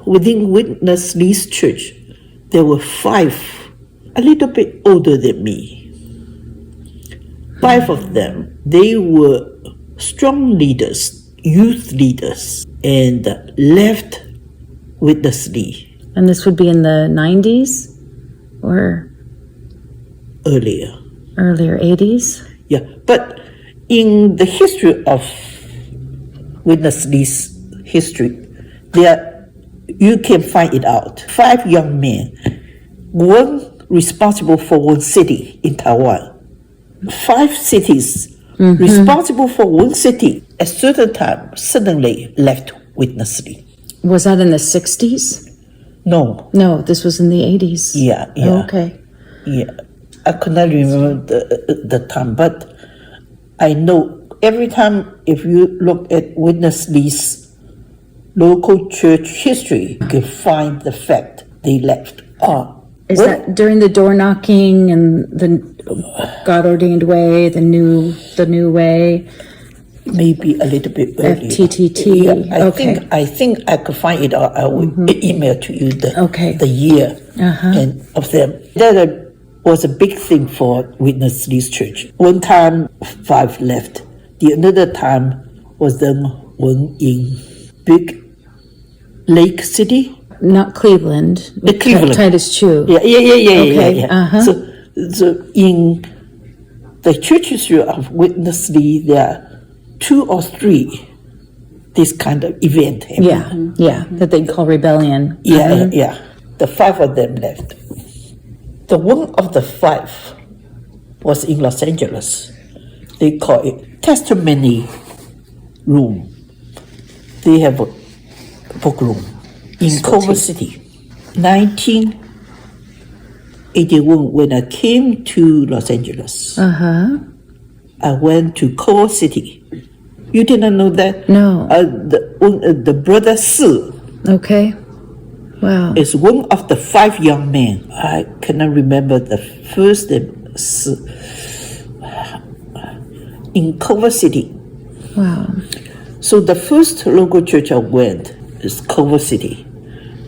within Watchman Nee's church, there were 5 a little bit older than me. 5 of them, they were strong leaders, youth leaders, and left Watchman Nee. And this would be in the 90s or Earlier, 80s? Yeah, but in the history of Watchman Nee's history, you can find it out. 5 young men, one responsible for one city in Taiwan. 5 cities responsible for one city at a certain time suddenly left Watchman Nee. Was that in the 60s? No. No, this was in the 80s. Yeah. Oh, okay. Yeah. I could not remember the time, but I know every time if you look at Watchman Nee's local church history, you can find the fact they left. Is that during the door knocking and the God ordained way, the new way? Maybe a little bit earlier. FTTT. Yeah, I think I could find it out. I will email to you the year and of them. That was a big thing for Watchman Nee's church. One time 5 left. The another time was then one in Big Lake City. Not Cleveland. Cleveland. Titus Chu. Yeah. Okay. So in the church history of Watchman Nee, there are 2 or 3 this kind of event. That they call rebellion. Yeah. The 5 of them left. The one of the 5 was in Los Angeles. They call it testimony room. They have a book room in Culver City. 1981, when I came to Los Angeles, I went to Culver City. You didn't know that? No. The brother Si. Okay. Wow. Is one of the 5 young men. I cannot remember the first name. In Culver City. Wow. So the first local church I went is Culver City.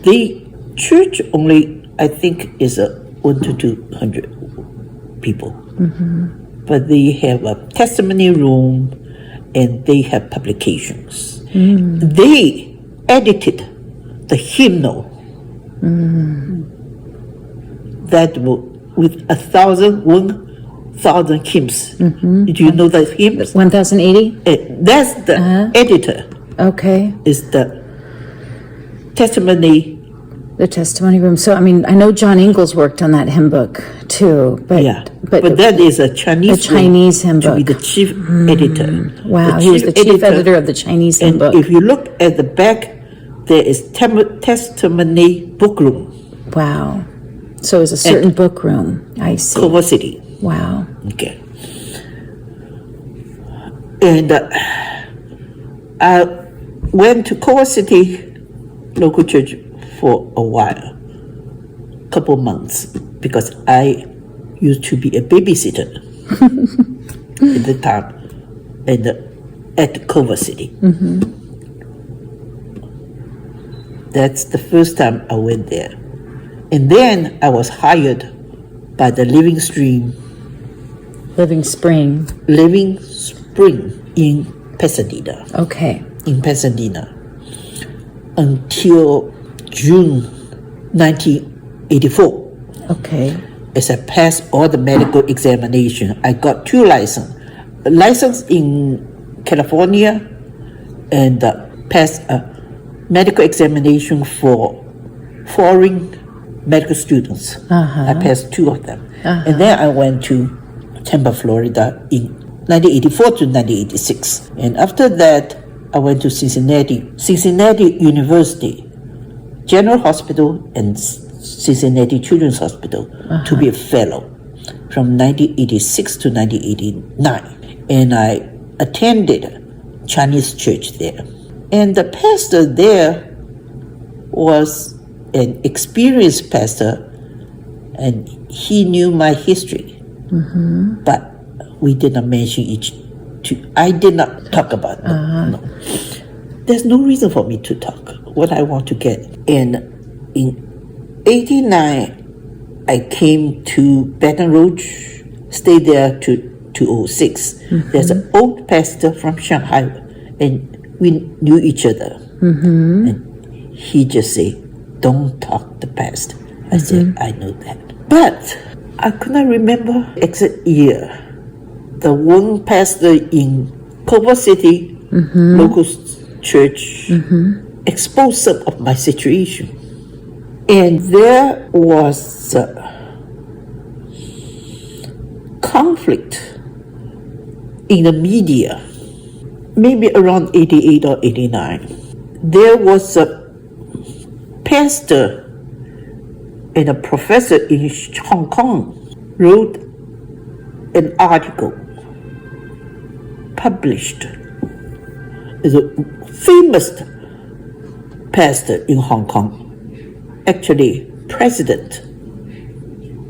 The church only, I think, is 100 to 200 people. But they have a testimony room and they have publications. They edited the hymnal that with 1,000 hymns. Do you know that hymns? 1080? That's the editor. Okay. Is the testimony. The testimony room. So, I mean, I know John Ingalls worked on that hymn book too, but that is a Chinese hymn book. To be the chief editor. Wow, he was the chief editor of the Chinese hymn book. If you look at the back, there is testimony book room. Wow. So it's a certain book room. I see. Culver City. Wow. Okay. And I went to Culver City local church for a while, couple months, because I used to be a babysitter at the time and at Culver City. That's the first time I went there. And then I was hired by the Living Spring in Pasadena. Okay. In Pasadena until June 1984. Okay. As I passed all the medical examination, I got 2 licenses. A license in California and passed a medical examination for foreign medical students. I passed 2 of them. And then I went to Tampa, Florida in 1984 to 1986. And after that, I went to Cincinnati University, General Hospital and Cincinnati Children's Hospital to be a fellow from 1986 to 1989. And I attended Chinese church there. And the pastor there was an experienced pastor, and he knew my history. But we did not mention I did not talk about it. No. there's no reason for me to talk what I want to get. And in 89, I came to Baton Rouge, stayed there to 2006. There's an old pastor from Shanghai, and we knew each other. And he just said, don't talk the past. I said, I know that. But I could not remember exact year. The one pastor in Culver City, local church, exposed some of my situation. And there was conflict in the media, maybe around 88 or 89. There was a pastor and a professor in Hong Kong wrote an article published. Is a famous pastor in Hong Kong, actually president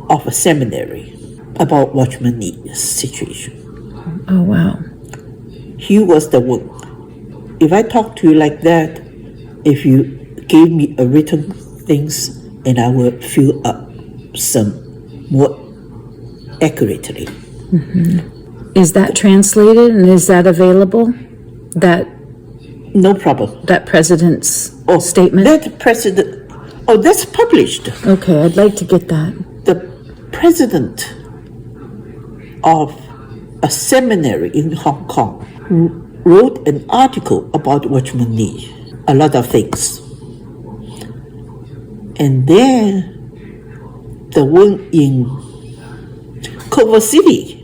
of a seminary, about Watchman Nee's situation. Oh, wow. He was the one. If I talk to you like that, if you gave me a written things, and I will fill up some more accurately. Is that translated and is that available? That No problem. that president's statement? That president, that's published. Okay, I'd like to get that. The president of a seminary in Hong Kong wrote an article about Watchman Nee, a lot of things. And then the one in Culver City,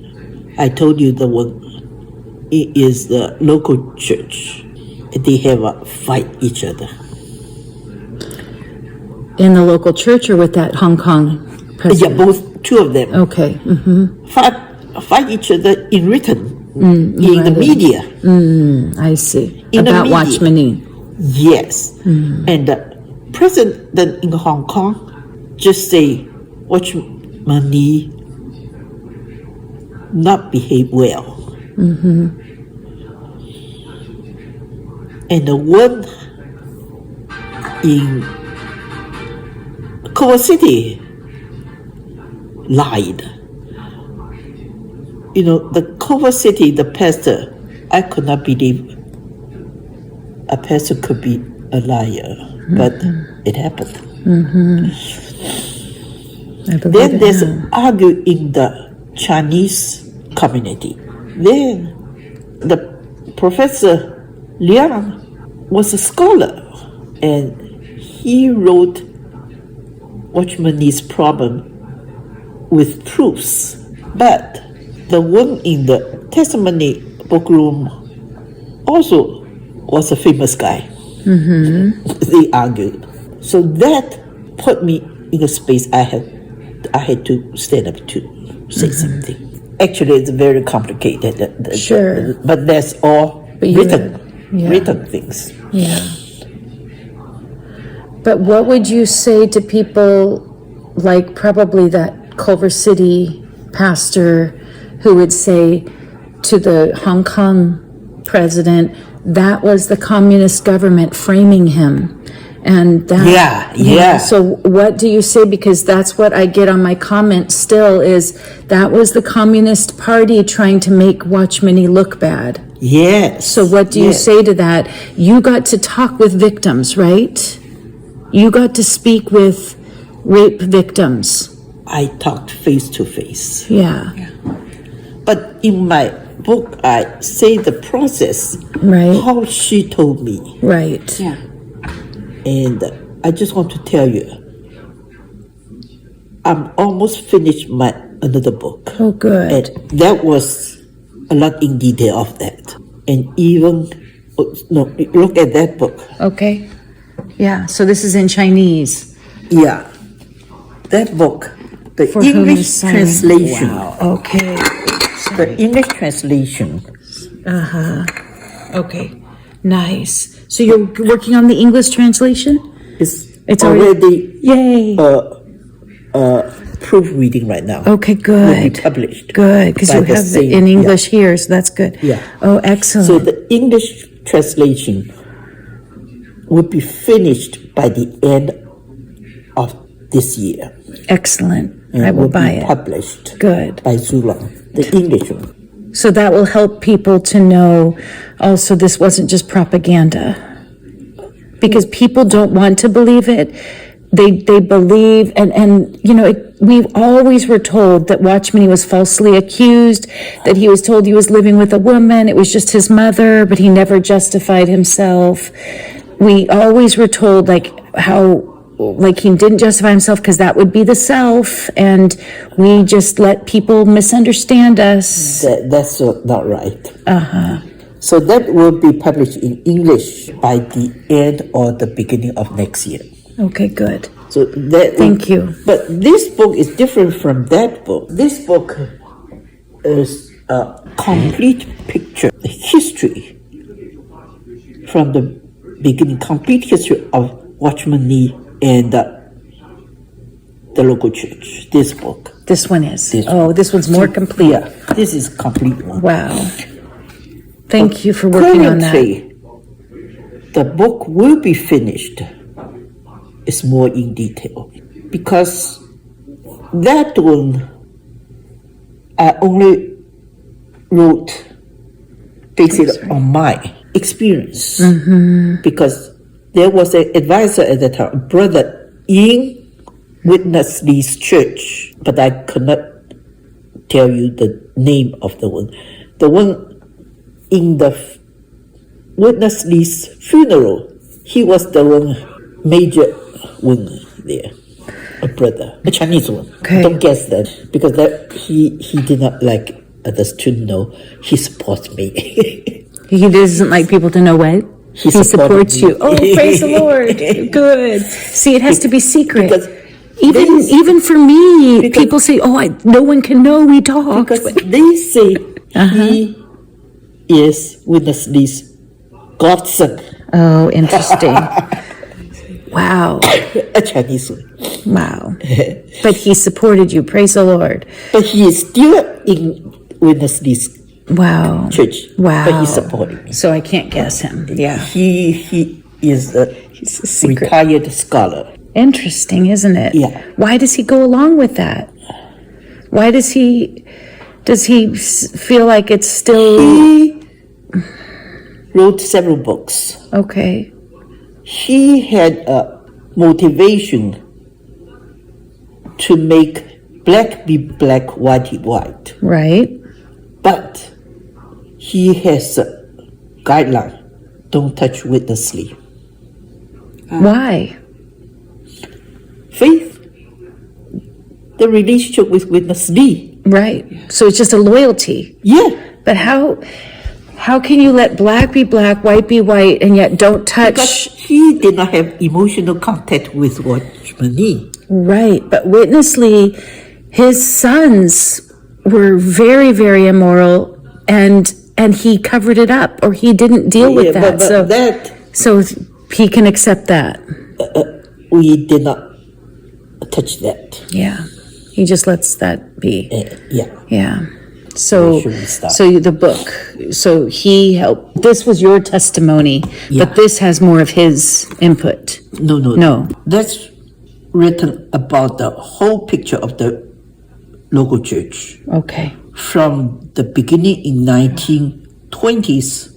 I told you the one is the local church. They have a fight each other. In the local church or with that Hong Kong Yeah, president? both, two of them. Okay. Fight each other in written, in the media. I see. In the About media. Watchman Nee. Yes. And the president in Hong Kong just say, Watchman Nee not behave well. And the one in Culver City lied. You know, the Culver City, the pastor, I could not believe a pastor could be a liar, but it happened. I believe Then it there's now. argue in the Chinese community. Then the Professor Liang was a scholar, and he wrote Watchman Nee's problem with proofs. But the one in the testimony book room also was a famous guy. They argued. So that put me in a space I had to stand up to say something. Actually, it's very complicated. Sure. But that's all you written, yeah. written things. Yeah. But what would you say to people like probably that Culver City pastor who would say to the Hong Kong president, that was the communist government framing him? And that, Yeah. So what do you say? Because that's what I get on my comment still is that was the Communist Party trying to make Watchman Nee look bad. Yes. So what do you say to that? You got to talk with victims, right? You got to speak with rape victims. I talked face to face. Yeah. But in my book, I say the process, Right. how she told me. Right. Yeah. And I just want to tell you, I'm almost finished my another book. Oh, good. And that was a lot in detail of that. And even, look at that book. Okay. Yeah. So this is in Chinese. Yeah. That book, the For whom English is silent. translation. Wow. Okay. The English translation. Okay. Nice. So you're working on the English translation? It's It's already Yay. proofreading right now. Okay, Will be good. published. Good, because by you the have it same- in English here, so that's good. Yeah. Oh, excellent. So the English translation will be finished by the end of this year. Excellent. And I will buy be it. published Good. by Zulong, the English one. So that will help people to know also this wasn't just propaganda. Because people don't want to believe it. They believe, and you know, we always were told that Watchman Nee was falsely accused, that he was told he was living with a woman, it was just his mother, but he never justified himself. We always were told like he didn't justify himself because that would be the self, and we just let people misunderstand us. That's not right. So that will be published in English by the end or the beginning of next year. Okay, good. So that Thank you. But this book is different from that book. This book is a complete picture, history from the beginning, complete history of Watchman Nee and the local church. This book. This one is. This this one's more complete. Yeah, this is complete one. Wow. Thank you for working on that. Currently, the book will be finished. It's more in detail because that one I only wrote based on my experience because there was an advisor at the time, a brother in Witness Lee's church, but I could not tell you the name of the one. The one in the Witness Lee's funeral, he was the one major one there, a brother, a Chinese one. Okay. Don't guess that because that he did not like others to know he supports me. He doesn't like people to know what? He supports me. you. Oh, praise the Lord. Good. See, it has to be secret. Because Even for me, people say, no one can know we talked. Because they say he is Witness Lee's godson. Oh, interesting. Wow. A Chinese one. Wow. But he supported you. Praise the Lord. But he is still in Witness Lee's Wow. church. Wow. But he supported me. So I can't guess him. Yeah. He is a He's a secret. retired scholar. Interesting, isn't it? Yeah. Why does he go along with that? Why does he feel like it's still He wrote several books. okay? He had a motivation to make black be black, white be white. Right? But he has a guideline. Don't touch Witness Lee. Why? Faith. The relationship with Witness Lee. Right. So it's just a loyalty. Yeah. But how can you let black be black, white be white, and yet don't touch? Because he did not have emotional contact with Watchman Nee. Right. But Witness Lee, his sons were very, very immoral, and he covered it up, or he didn't deal with that. But that So he can accept that. we did not touch that. Yeah. He just lets that be. Yeah. Yeah. So, Should we stop? the book. So he helped. This was your testimony, Yeah. but this has more of his input. No. That's written about the whole picture of the local church Okay. from the beginning in 1920s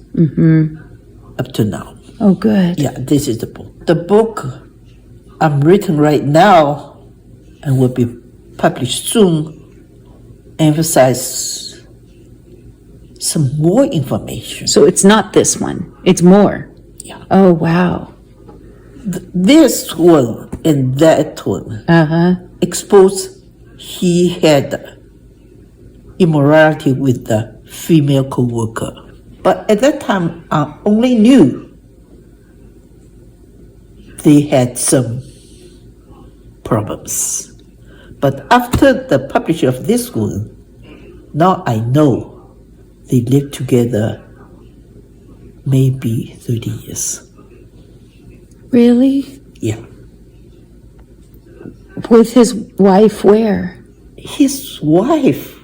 up to now. Oh, good. Yeah, this is the book. The book I'm written right now and will be published soon emphasize some more information. So it's not this one. It's more. Yeah. Oh, wow. This one and that one expose he had immorality with the female co-worker. But at that time, I only knew they had some problems. But after the publishing of this one, now I know they lived together maybe 30 years. Really? Yeah. With his wife where? His wife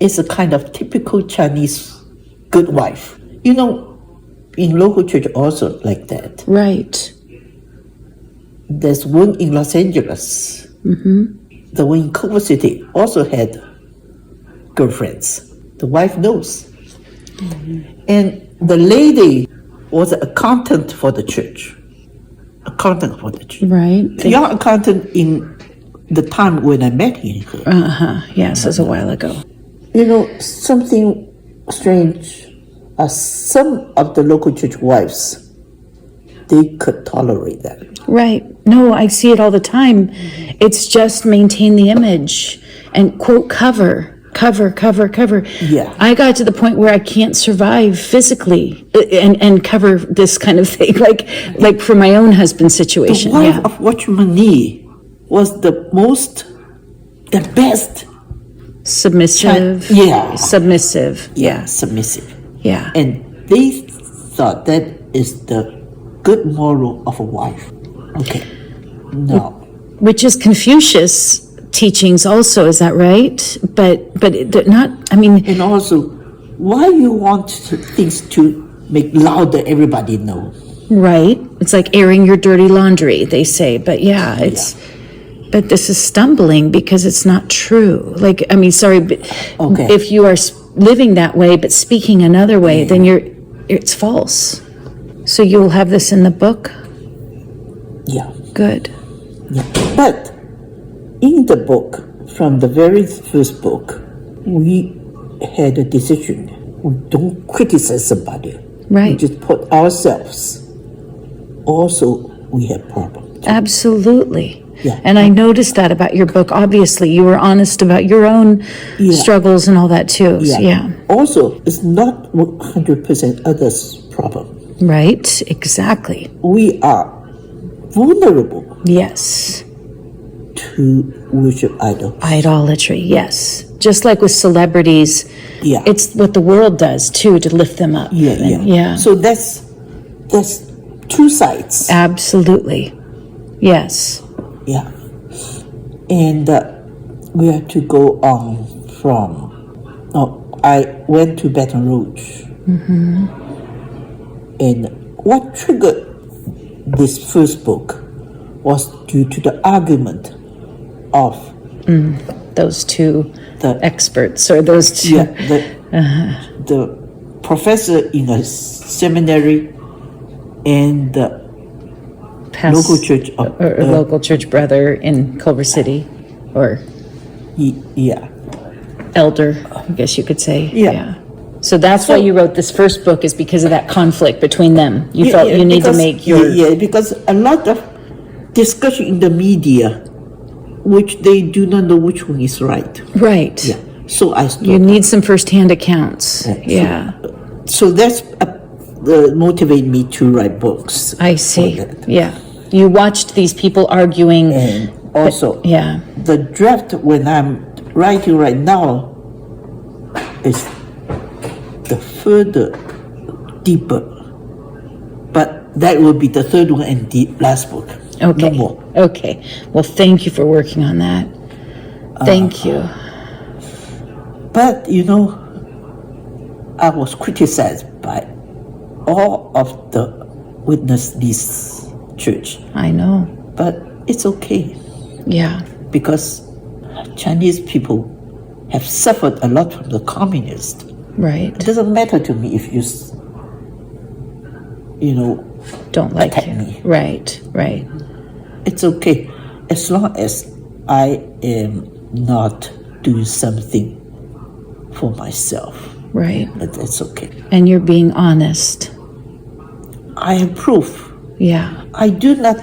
is a kind of typical Chinese good wife. You know, in local church also like that. Right. There's one in Los Angeles. The one in Culver City also had girlfriends. The wife knows. And the lady was an accountant for the church. Right. Young accountant in the time when I met her. Yes, it was a while ago. You know, something strange. Some of the local church wives, they could tolerate that. Right. No, I see it all the time. It's just maintain the image and quote cover. Yeah. I got to the point where I can't survive physically and cover this kind of thing, like for my own husband's situation. The wife of Watchman Nee was the best. Submissive. Yeah. Submissive. Yeah, submissive. Yeah. And they thought that is the good moral of a wife. Okay. No. Which is Confucius teachings also, is that right? But they're not, I mean, And also, why you want things to make louder, everybody know. right. It's like airing your dirty laundry, they say. But yeah, but this is stumbling because it's not true. Like, I mean, sorry, but Okay. if you are living that way, but speaking another way, then it's false. So you'll have this in the book? Yeah. Good. Yeah. But in the book, from the very first book, we had a decision. We don't criticize somebody. We Right. just put ourselves. Also, we have problems. Absolutely. Yeah. And I noticed that about your book. Obviously, you were honest about your own struggles and all that too. Yeah. Also, it's not 100% others' problem. Right. Exactly. We are vulnerable Yes. to worship idols. Idolatry. Yes. Just like with celebrities, Yeah. it's what the world does too to lift them up. Yeah. So that's two sides. Absolutely. Yes. Yeah. And we have to go on from. I went to Baton Rouge. And what triggered this first book was due to the argument of Those two the experts or those two. the professor in a seminary and the local church of, or local church brother in Culver City, or yeah. elder, I guess you could say. Yeah. So that's why you wrote this first book, is because of that conflict between them. You felt you need to make your... Yeah, because a lot of discussion in the media, which they do not know which one is right. Right. Yeah. So I stopped. You need some firsthand accounts. Yeah. So that's motivate me to write books. I see. Yeah. You watched these people arguing. And also, Yeah. the draft when I'm writing right now is the further deeper. But that will be the third one and the last book. Okay. No more. Okay. Well, thank you for working on that. Thank you. But, you know, I was criticized by all of the witness this church. I know. But it's okay Yeah. because Chinese people have suffered a lot from the communists. Right. It doesn't matter to me if you know, Don't like attack you. me. Right. Right. It's okay as long as I am not doing something for myself. Right. It's okay. And you're being honest. I have proof. Yeah. I do not,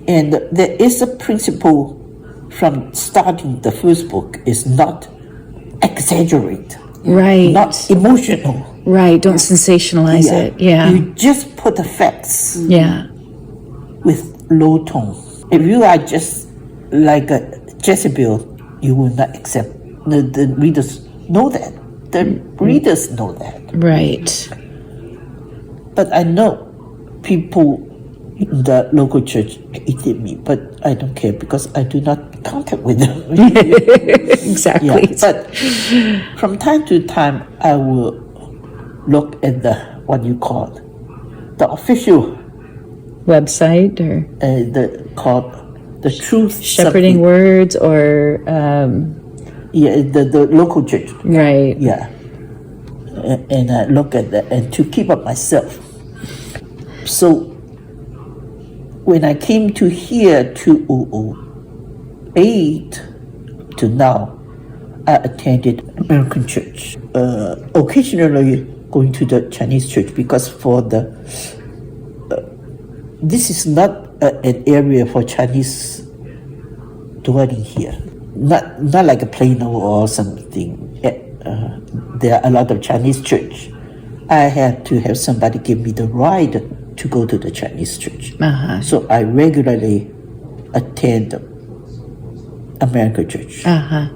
and there is a principle from starting the first book is not exaggerate, Right. not emotional. Right. Don't sensationalize it. Yeah. You just put the facts Yeah. with low tone. If you are just like a Jezebel, you will not accept. The readers know that. The readers know that. Right. But I know people in the local church hated me, but I don't care because I do not contact with them. Exactly. Yeah, but from time to time, I will look at the what you call the official Website or called the Truth Shepherding something. Words or Yeah, the local church. right. Yeah, and I look at that and to keep up myself. So when I came to here 2008 to now, I attended American church. Occasionally going to the Chinese church because for the this is not an area for Chinese dwelling here. Not like a Plano or something. There are a lot of Chinese church. I had to have somebody give me the ride to go to the Chinese church. So I regularly attend American church. I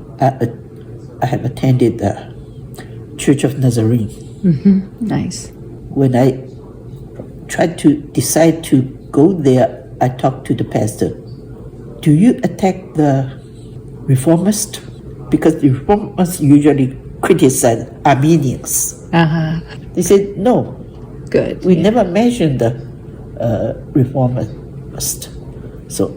have attended the Church of Nazarene. Nice. When I tried to decide to go there, I talked to the pastor. Do you attack the reformist? Because the reformers usually criticize Armenians. They said, no, Good. we never mentioned the reformist. So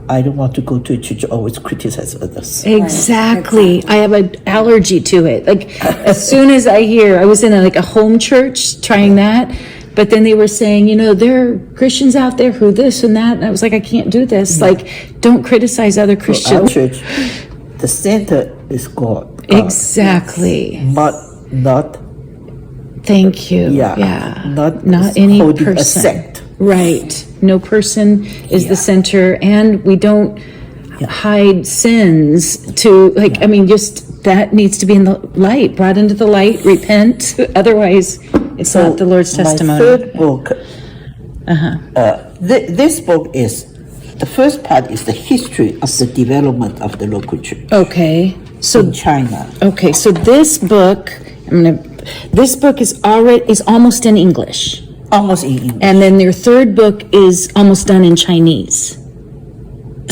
I don't want to go to a church always criticize others. Exactly. I have an allergy to it. Like as soon as I hear, I was in a home church trying that, but then they were saying, there are Christians out there who this and that, and I was like, I can't do this. Like, don't criticize other Our Christians. church, the center is God. Exactly. Not Thank you. Yeah, not any holding a person. sect. Right. No person is the center, and we don't hide sins to just that needs to be in the light, brought into the light, repent. Otherwise, it's not the Lord's testimony. My third book, this book is, the first part is the history of the development of the local church Okay. So in China. okay, so this book, this book is almost in English. Almost in English. And then your third book is almost done in Chinese.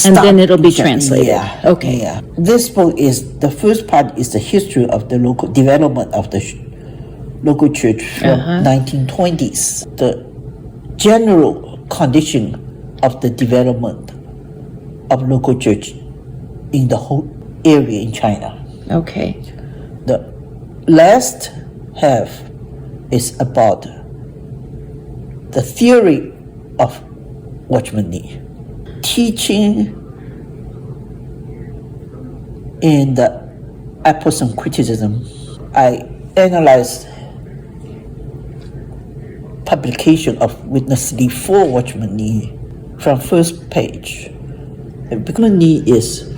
And then it'll be translated. Yeah. Okay. Yeah. This book is, the first part is the history of the local development of the local church from 1920s. The general condition of the development of local church in the whole area in China. Okay. The last half is about the theory of Watchman Nee, teaching, and I put some criticism. I analyzed publication of Witness Lee for Watchman Nee from first page. Because Nee is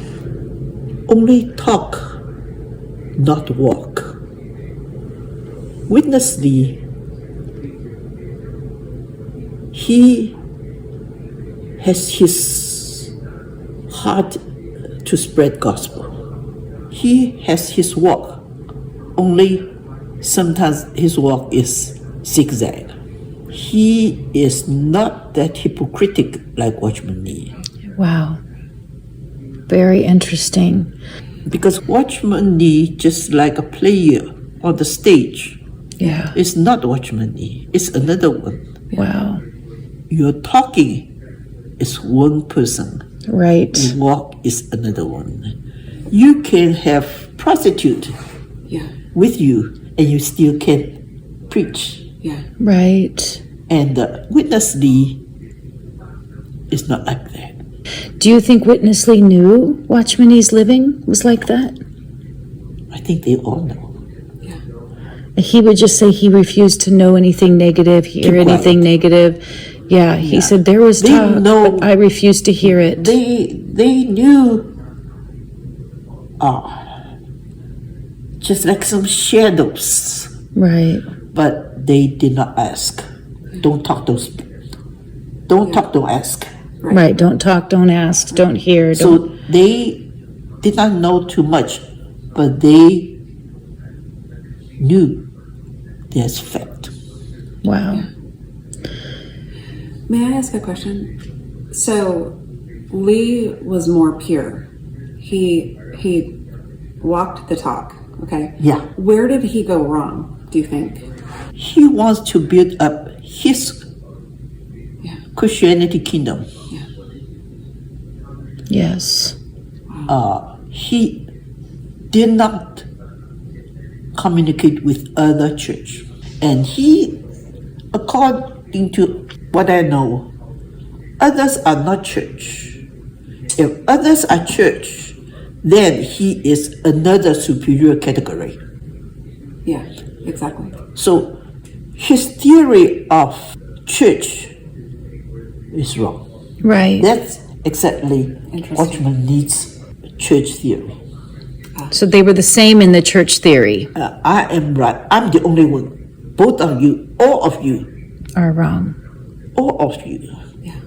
only talk, not walk. Witness Lee, he has his heart to spread gospel. He has his walk, only sometimes his walk is zigzag. He is not that hypocritic like Watchman Nee. Wow. Very interesting. Because Watchman Nee, just like a player on the stage, Yeah. is not Watchman Nee, it's another one. Wow. Your talking is one person, Right. your walk is another one. You can have prostitute with you and you still can preach. Right. And Witness Lee is not like that. Do you think Witness Lee knew Watchman Nee's living was like that? I think they all know. He would just say he refused to know anything negative, hear Keep anything quiet. negative. Yeah, he said there was They talk, know- but I refused to hear it. They knew just like some shadows, Right. but they did not ask. Don't talk, don't ask. Right. Don't talk, don't ask, don't hear. Don't. So they did not know too much, but they knew there's fact. Wow. May I ask a question? So Lee was more pure. He walked the talk, okay? Yeah. Where did he go wrong, do you think? He wants to build up his Christianity kingdom. Yes. He did not communicate with other church. And he, according to what I know, others are not church. If others are church, then he is another superior category. Yeah, exactly. So his theory of church is wrong. Right. That's exactly Interesting. Watchman Nee's church theory. So they were the same in the church theory. I am right. I'm the only one. Both of you, all of you, Are wrong. all of you. Yeah.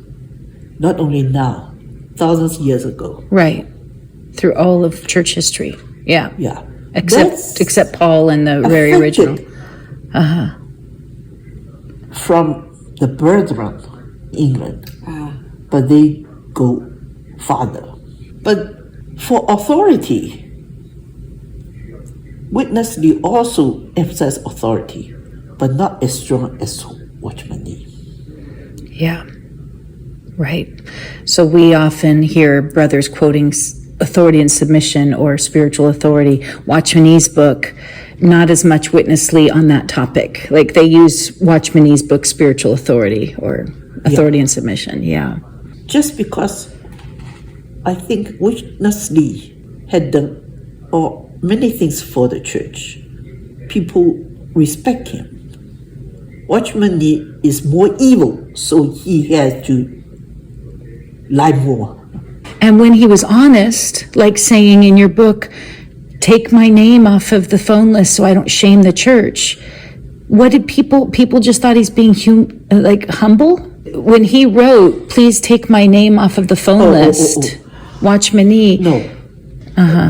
Not only now, thousands of years ago. Right. Through all of church history. Yeah. Yeah. Except Paul and the very affected original. From the brethren, England, but they go farther. But for authority, Witness Lee also emphasized authority, but not as strong as Watchman Nee. Yeah. Right. So we often hear brothers quoting authority and submission or spiritual authority. Watchman Nee's book, not as much Witness Lee on that topic. Like they use Watchman Nee's book, Spiritual Authority or Authority and Submission. Yeah. Just because I think Witness Lee had done many things for the church, people respect him. Watchman Nee is more evil, so he has to lie more. And when he was honest, like saying in your book, take my name off of the phone list so I don't shame the church. What did people just thought he's being humble? When he wrote, please take my name off of the phone list, Watchman Nee. No.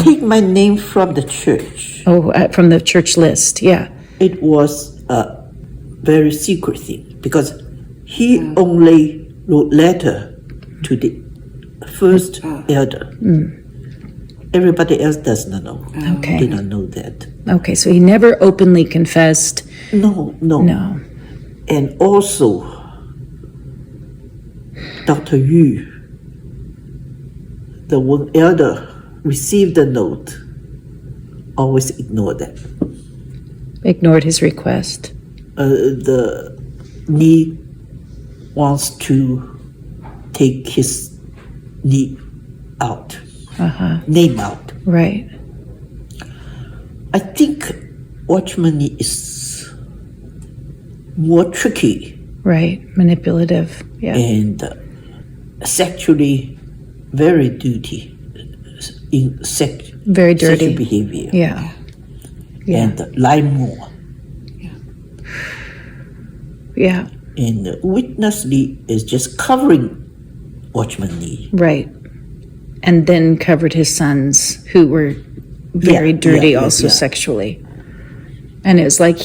Take my name from the church. From the church list, yeah. It was a very secret thing because he only wrote letter to the first elder. Everybody else does not know. Okay. Did not know that. Okay, so he never openly confessed. No. No. And also, Dr. Yu, the one elder, received the note, always ignored that. Ignored his request. The Nee wants to take his name out. Right. I think Watchman Nee is more tricky Right. Manipulative. Yeah. and sexually very dirty in Very dirty. sexual behavior. Yeah. And lie more. Yeah. And Witness Lee is just covering Watchman Nee. Right. And then covered his sons who were very dirty also sexually. And it was like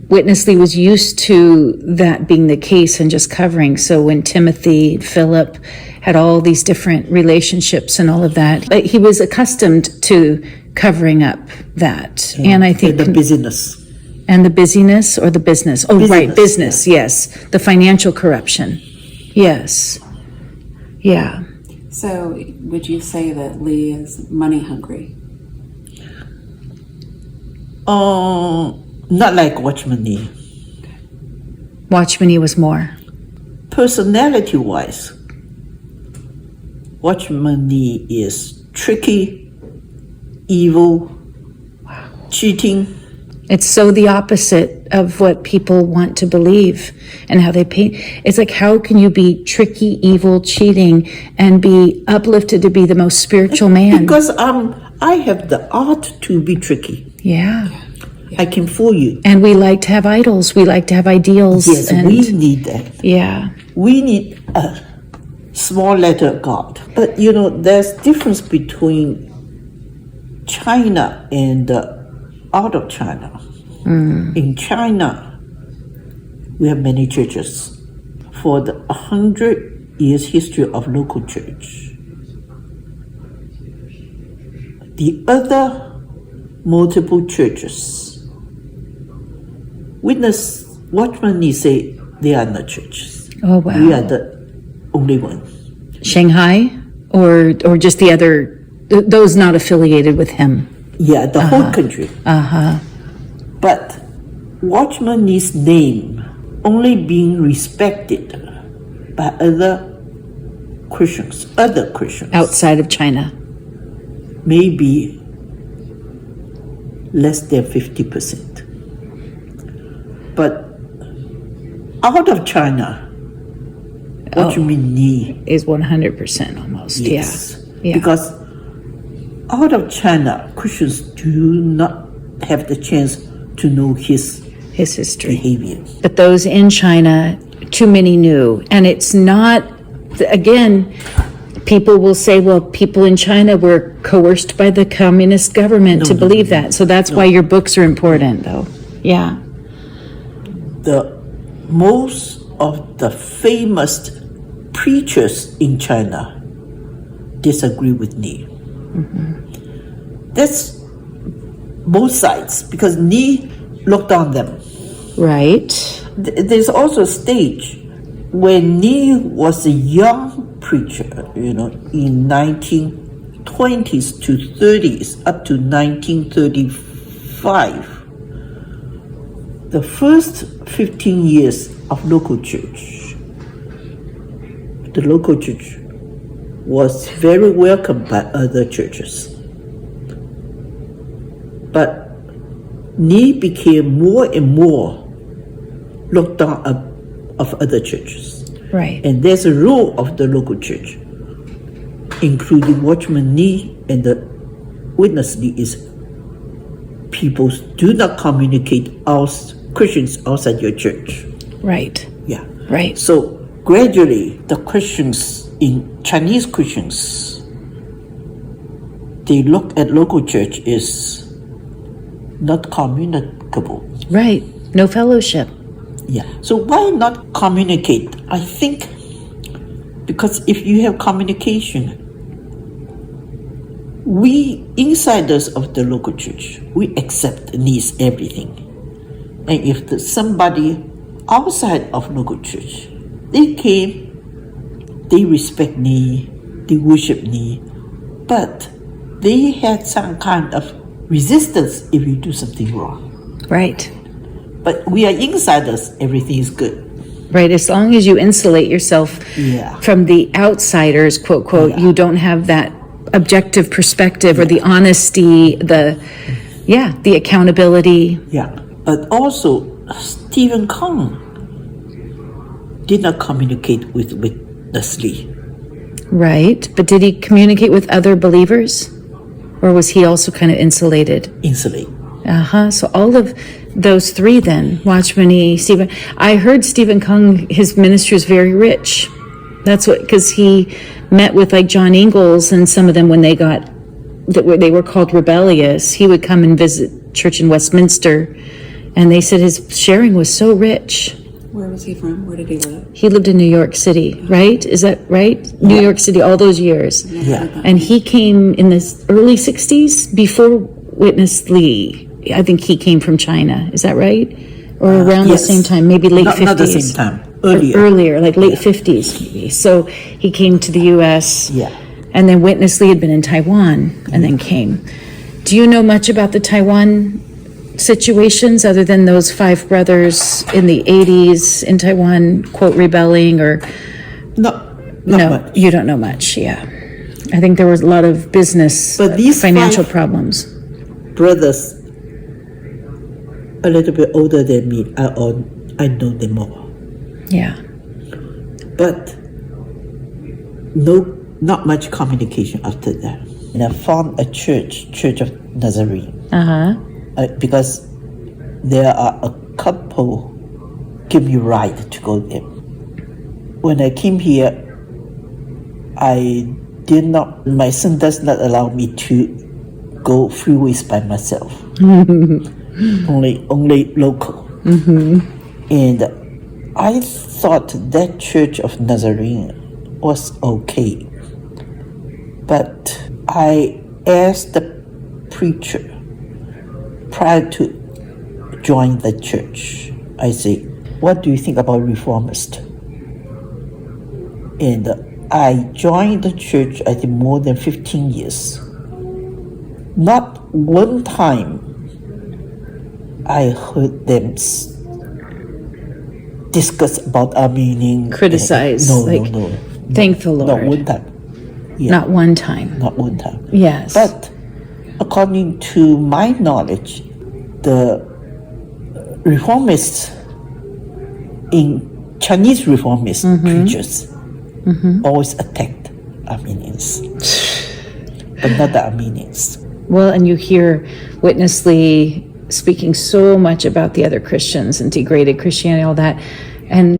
Witness Lee was used to that being the case and just covering. So when Timothy, Philip had all these different relationships and all of that, he was accustomed to covering up that. And I think the busyness. And the busyness or the business? Oh, right, business, yes. The financial corruption. Yes. Yeah. So, would you say that Lee is money hungry? Not like Watchman Nee. Watchman Nee was more. Personality-wise, Watchman Nee is tricky, evil, cheating. It's so the opposite of what people want to believe and how they paint. It's like, how can you be tricky, evil, cheating, and be uplifted to be the most spiritual man? Because I have the art to be tricky. Yeah. I can fool you. And we like to have idols. We like to have ideals. Yes, and we need that. Yeah. We need a small letter God. But there's difference between China and out of China. In China, we have many churches. For the 100 years history of local church, the other multiple churches, Watchman Nee say they are not churches. Oh, wow. We are the only one. Shanghai or just the other, those not affiliated with him? Yeah, the whole country. But Watchman Nee's name only being respected by other Christians, Outside of China. maybe less than 50%. But out of China, Watchman Nee, Is 100% almost, yes. Yeah. Because out of China, Christians do not have the chance to know his His history. behavior. But those in China, too many knew. And it's not, again, people will say, well, people in China were coerced by the communist government to believe that. So that's why your books are important, though. Yeah. The most of the famous preachers in China disagree with Nee. That's both sides, because Nee looked on them. Right. There's also a stage when Nee was a young preacher, in 1920s to 30s, up to 1935. The first 15 years of local church, the local church was very welcomed by other churches. But Nee became more and more looked down of other churches. Right. And there's a rule of the local church, including Watchman Nee and the witness Lee, is people do not communicate Christians outside your church. Right. Yeah. Right. So gradually, the Chinese Christians, they look at local church is not communicable. Right. No fellowship. Yeah. So why not communicate? I think because if you have communication, we insiders of the local church, we accept needs everything. And if somebody outside of local church, they came, they respect me, they worship me, but they had some kind of resistance if you do something wrong. Right. But we are insiders, everything is good. Right. As long as you insulate yourself Yeah. from the outsiders, quote, quote, Yeah. you don't have that objective perspective or the honesty, the accountability. Yeah. But also, Stephen Kong did not communicate with Leslie. Right. But did he communicate with other believers? Or was he also kind of insulated? Insulate. So all of those three then, Watchman Nee, Stephen. I heard Stephen Kung, his ministry was very rich. That's what, because he met with like John Ingalls and some of them when they were called rebellious. He would come and visit church in Westminster, and they said his sharing was so rich. Where was he from? Where did he live? He lived in New York City, right? Is that right? New York City, all those years. Yeah. And he came in the early 60s before Witness Lee. I think he came from China. Is that right? Or around yes. the same time, maybe late 50s. Not the same time. Earlier, like late 50s maybe. So he came to the U.S. Yeah. And then Witness Lee had been in Taiwan and then came. Do you know much about the Taiwan situations other than those five brothers in the 80s in Taiwan, quote, rebelling or... Not No, much. you don't know much, yeah. I think there was a lot of business, But these financial five- problems. Brothers, a little bit older than me, I know them all. Yeah. But not much communication after that. And I found a Church of Nazarene, because there are a couple give me right to go there. When I came here, my son does not allow me to go freeways by myself. only local. And I thought that Church of Nazarene was okay. But I asked the preacher prior to join the church, I say, what do you think about reformists? And I joined the church, I think, more than 15 years. Not one time I heard them discuss about Armenian. Criticize, No, like, no. thank the Lord. Not one time. Yeah, Not one time. not one time. Yes. But according to my knowledge, the reformists in Chinese reformist preachers always attacked Armenians, but not the Armenians. Well, and you hear Witness Lee speaking so much about the other Christians and degraded Christianity, all that. And